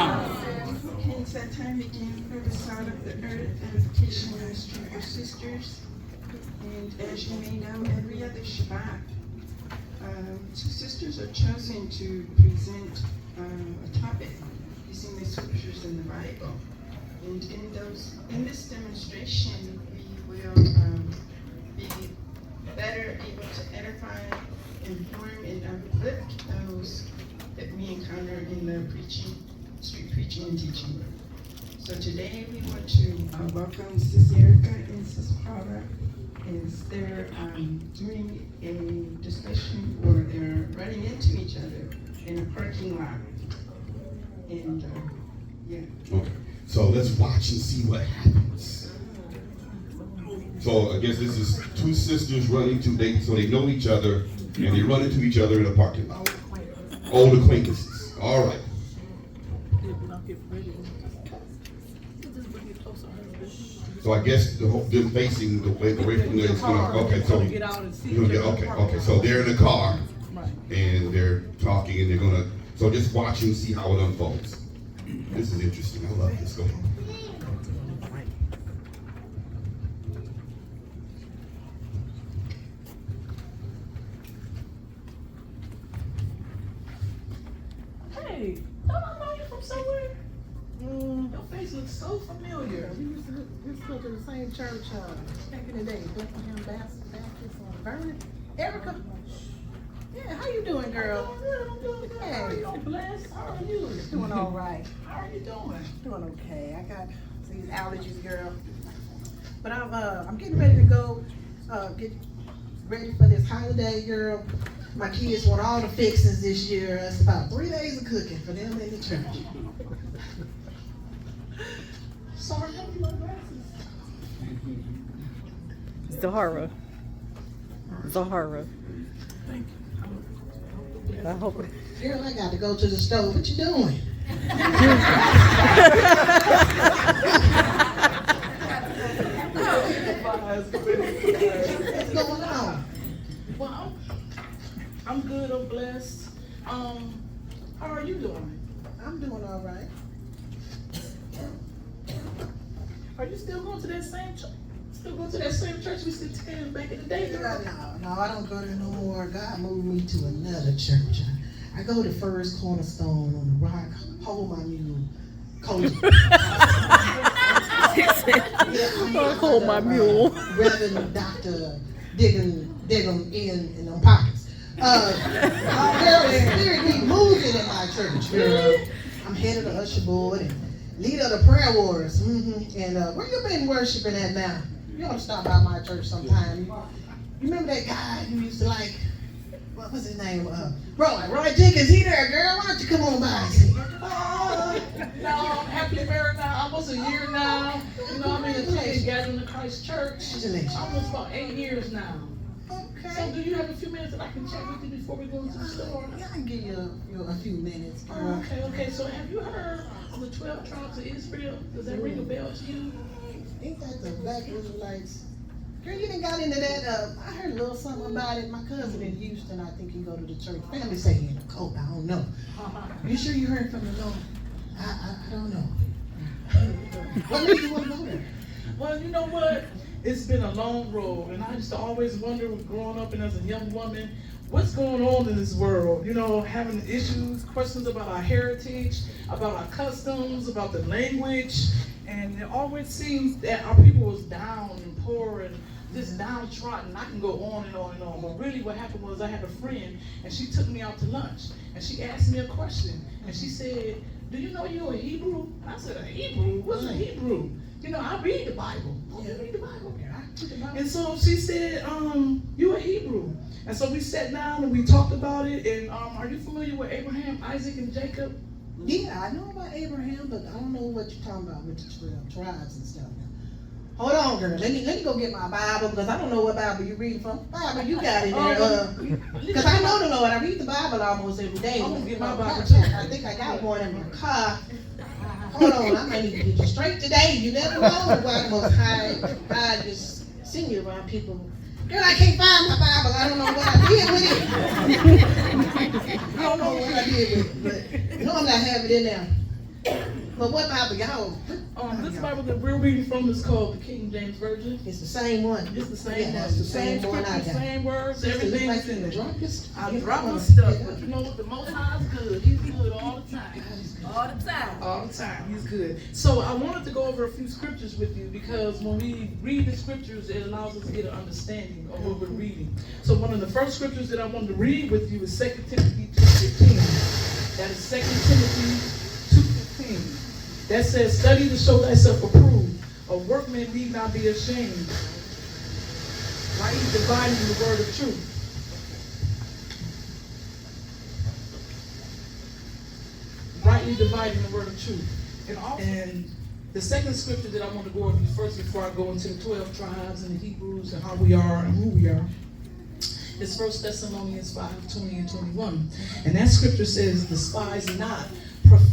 Hence that time began for the salt of the earth edification ministry for sisters. And as you may know, every other Shabbat, two sisters are chosen to present a topic using the scriptures in the Bible. And in this demonstration, we will be better able to edify, inform, and uplift those that we encounter in the street preaching and teaching room. So today we want to welcome Sis Erica and Sis Paula as they're doing a discussion, or they're running into each other in a parking lot. And yeah. Okay, so let's watch and see what happens. So I guess this is two sisters running so they know each other, and they run into each other in a parking lot. Old acquaintances. All right. So I guess them facing the way from there is gonna, okay, so you're gonna get, okay, so they're in the car and they're talking and they're gonna, so just watch and see how it unfolds. This is interesting. I love this. Go ahead. Hey, don't I know you from somewhere? Your face looks so familiar. We used to go to the same church back in the day, Bethlehem Baptist on Vernon. Erica? Yeah, how you doing, girl? I'm good, I'm doing good. How are you? I'm blessed. How are you? Doing all right. How are you doing? Doing okay. I got these allergies, girl. But I'm getting ready to go get ready for this holiday, girl. My kids want all the fixings this year. It's about 3 days of cooking for them in the church. Sorry, how do you wear glasses? Zahara. Thank you. I hope. Girl, I got to go to the store. What you doing? What's going on? Well, I'm good, I'm blessed. How are you doing? I'm doing all right. Are you still going to that same church? Still going to that same church we used to attend back in the day, girl? No, I don't go there no more. God moved me to another church. I go to First Cornerstone on the rock. Hold my mule. Hold my mule. Reverend Dr. Diggum in them pockets. Girl, the spirit keep moving in my church, girl. I'm head of the usher board and leader of the prayer wars. And where you been worshiping at now? You ought to stop by my church sometime. You remember that guy who used to like, what was his name? Roy Jenkins, he there, girl. Why don't you come on by and see? No, I'm happily married now. Almost a year now. You know, I'm in the place gathering the Christ Church. Almost about 8 years now. Okay. So do you have a few minutes that I can chat with you before we go into the store? Yeah, I can give you a few minutes. Okay. So have you heard of the 12 tribes of Israel? Does that ring a bell to you? Ain't that the Black Israelites? Girl, you done got into that. I heard a little something about it. My cousin in Houston, I think he go to the church. Family say he in a cult. I don't know. You sure you heard from the Lord? I don't know. What made you want to go there? Well, you know what? It's been a long road, and I used to always wonder, growing up and as a young woman, what's going on in this world? You know, having issues, questions about our heritage, about our customs, about the language, and it always seems that our people was down and poor and just downtrodden. I can go on and on and on, but really what happened was I had a friend, and she took me out to lunch, and she asked me a question, and she said, "Do you know you're a Hebrew?" And I said, "A Hebrew? What's a Hebrew?" You know, I read the Bible. You read the Bible? Yeah, I read the Bible. And so she said, "You're a Hebrew." And so we sat down and we talked about it. And are you familiar with Abraham, Isaac, and Jacob? Yeah, I know about Abraham, but I don't know what you're talking about with the 12 tribes and stuff. Hold on, girl. Let me go get my Bible, because I don't know what Bible you reading from. Bible you got in there. Because I know the Lord. I read the Bible almost every day. I'm gonna get my Bible too. I think I got one in my car. Hold on, I might need to get you straight today. You never know why the Most High God just send you around people. Girl, I can't find my Bible. I don't know what I did with it. I don't know what I did with it, but you know I'm not having it in there. But what Bible y'all? This Bible that we're reading from is called the King James Version. It's the same one. It's the same Yeah, one. it's the same one I scripture, got. same words, Sister, everything like is in you it. drunk this- I you drop my wanna stuff, pick but up. you know what? The Most High is good. He's good all the time. All the time. All the time. He's good. So I wanted to go over a few scriptures with you because when we read the scriptures, it allows us to get an understanding of what we're reading. So one of the first scriptures that I wanted to read with you is 2 Timothy 2:15. That is 2 Timothy 2:15. That says, study to show thyself approved. A workman need not be ashamed. Rightly dividing the word of truth. Rightly dividing the word of truth. And the second scripture that I want to go over first before I go into the 12 tribes and the Hebrews and how we are and who we are is 1 Thessalonians 5:20 and 21. And that scripture says, despise not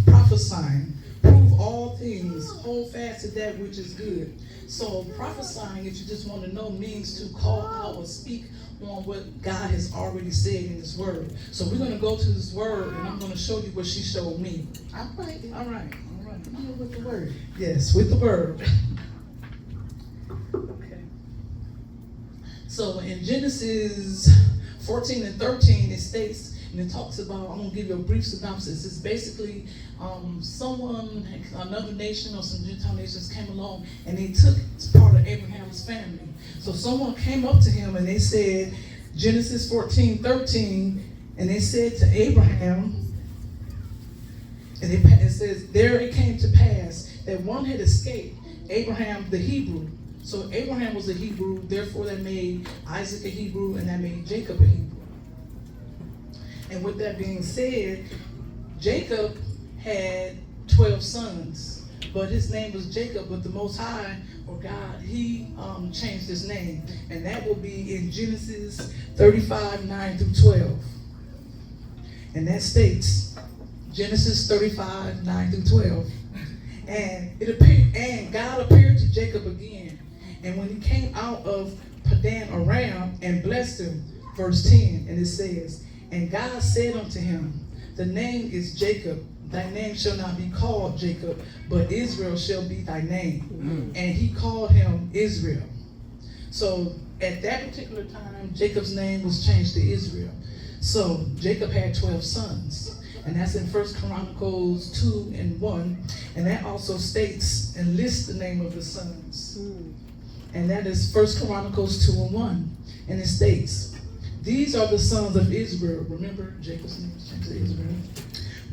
prophesying. Prove all things. Hold fast to that which is good. So prophesying, if you just want to know, means to call out or speak on what God has already said in His Word. So we're going to go to this Word, and I'm going to show you what she showed me. All right. All right. Deal with the word. Yes, with the Word. Okay. So in Genesis 14 and 13, it states, and it talks about, I'm going to give you a brief synopsis. It's basically someone, another nation or some Gentile nations came along and they took part of Abraham's family. So someone came up to him and they said, Genesis 14:13, and they said to Abraham, and it says, there it came to pass that one had escaped, Abraham the Hebrew. So Abraham was a Hebrew, therefore that made Isaac a Hebrew, and that made Jacob a Hebrew. And with that being said, Jacob had 12 sons, but his name was Jacob, but the Most High, or God, He changed his name. And that will be in Genesis 35:9-12. And that states, Genesis 35:9-12. And it appeared, and God appeared to Jacob again. And when he came out of Padan Aram and blessed him, verse 10, and it says, and God said unto him, the name is Jacob. Thy name shall not be called Jacob, but Israel shall be thy name. And he called him Israel. So at that particular time, Jacob's name was changed to Israel. So Jacob had 12 sons. And that's in 1 Chronicles 2:1. And that also states and lists the name of the sons. And that is 1 Chronicles 2:1. And it states, these are the sons of Israel. Remember, Jacob's name was changed to Israel.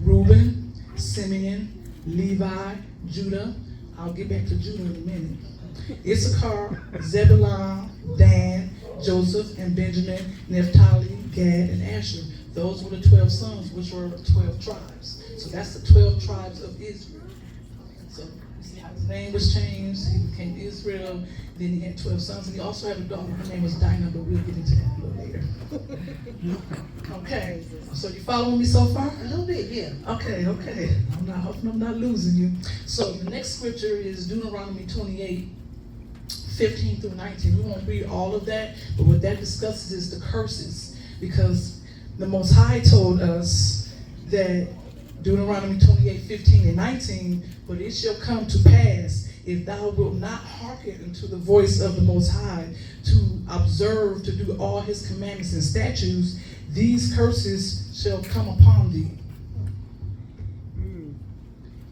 Reuben, Simeon, Levi, Judah. I'll get back to Judah in a minute. Issachar, Zebulun, Dan, Joseph, and Benjamin, Naphtali, Gad, and Asher. Those were the 12 sons, which were 12 tribes. So that's the 12 tribes of Israel. So you see how his name was changed. He became Israel. Then he had 12 sons. And he also had a daughter. Her name was Dinah, but we'll get into that a little later. Okay. So you following me so far? A little bit, yeah. Okay. I'm not hoping I'm not losing you. So the next scripture is Deuteronomy 28:15-19. We won't read all of that, but what that discusses is the curses, because the Most High told us that Deuteronomy 28:15-19, but it shall come to pass if thou wilt not hearken unto the voice of the Most High to observe, to do all his commandments and statutes, these curses shall come upon thee.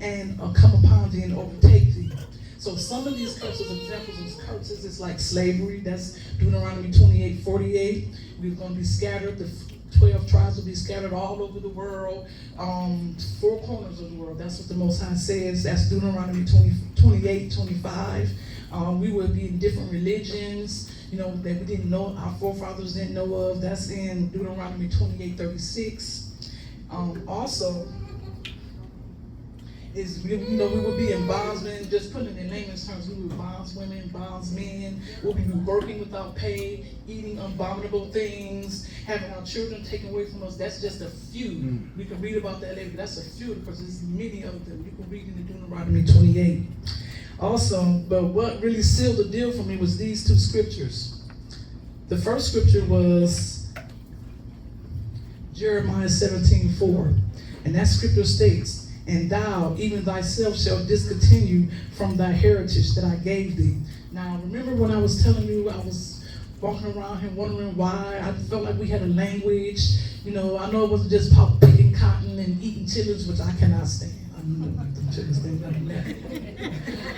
And come upon thee and overtake thee. So some of these curses, examples of curses, is like slavery. That's Deuteronomy 28:48. We're going to be scattered. The 12 tribes will be scattered all over the world, 4 corners of the world. That's what the Most High says. That's Deuteronomy 28:25. We will be in different religions, that we didn't know, our forefathers didn't know of. That's in Deuteronomy 28:36. Also, is we will be in bondsmen, just putting it in layman's terms, we will be bondswomen, bondsmen, we'll be working without pay, eating abominable things, having our children taken away from us. That's just a few. We can read about that later, but that's a few because there's many of them. You can read in Deuteronomy 28. Also, but what really sealed the deal for me was these 2 scriptures. The first scripture was Jeremiah 17:4, and that scripture states, and thou, even thyself, shalt discontinue from thy heritage that I gave thee. Now, remember when I was telling you I was walking around here wondering why I felt like we had a language. You know, I know it wasn't just picking cotton and eating chitlins, which I cannot stand. I don't like them chitlins, they nothing that.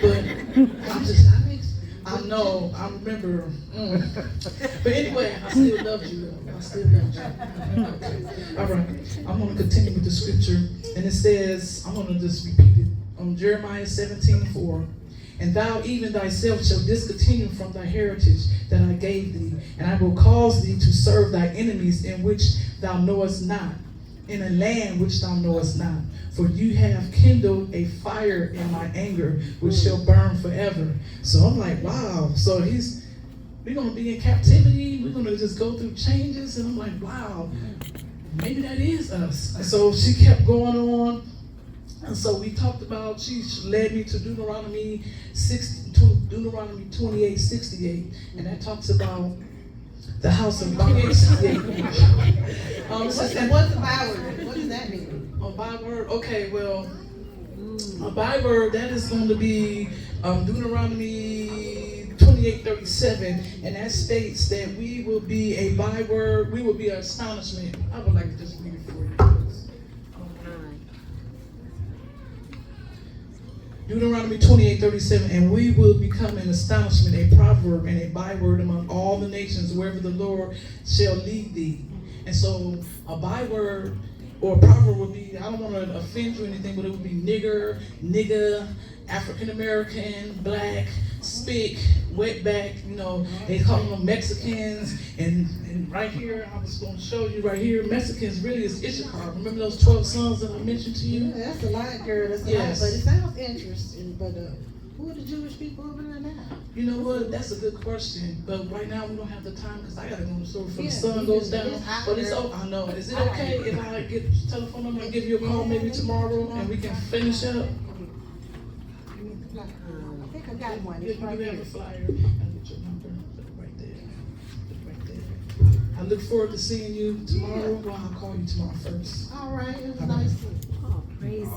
But I'm just, I know, I remember. But anyway, I still loved you though. I still loved you. All right, I'm going to continue with the scripture. And it says, I'm going to just repeat it. On Jeremiah 17:4. And thou even thyself shalt discontinue from thy heritage that I gave thee, and I will cause thee to serve thy enemies in which thou knowest not, in a land which thou knowest not. For you have kindled a fire in my anger, which shall burn forever. So I'm like, wow. So we're going to be in captivity. We're going to just go through changes. And I'm like, wow, maybe that is us. And so she kept going on. And so we talked about, she led me to Deuteronomy 28:68, and that talks about the house of God. 28:68. What's a byword? What does that mean? A byword? Okay, well, a byword, that is going to be Deuteronomy 28:37, and that states that we will be a byword, we will be an astonishment. I would like to just read it for you. Deuteronomy 28:37, and we will become an astonishment, a proverb, and a byword among all the nations wherever the Lord shall lead thee. And so a byword or a proverb would be, I don't want to offend you or anything, but it would be nigger, African American, black, spick, wetback, you know, they call them Mexicans, and right here, I was going to show you right here, Mexicans really is Issachar. Remember those 12 sons that I mentioned to you? Yeah, that's a lot, girl, that's a Yes. lot, but it sounds interesting, but who are the Jewish people over there now? You know what, that's a good question, but right now we don't have the time because I got to go to the store before the Yeah, sun you goes do. down. It's hot, But it's, girl. I know, is it okay if I get the telephone number and give you a call maybe tomorrow and we can finish up? I think I got one. You It's right have here. a flyer, I'll get your number, put it right there, put it right there. I look forward to seeing you tomorrow, well, I'll call you tomorrow first. All right, it was nice. Oh, praises.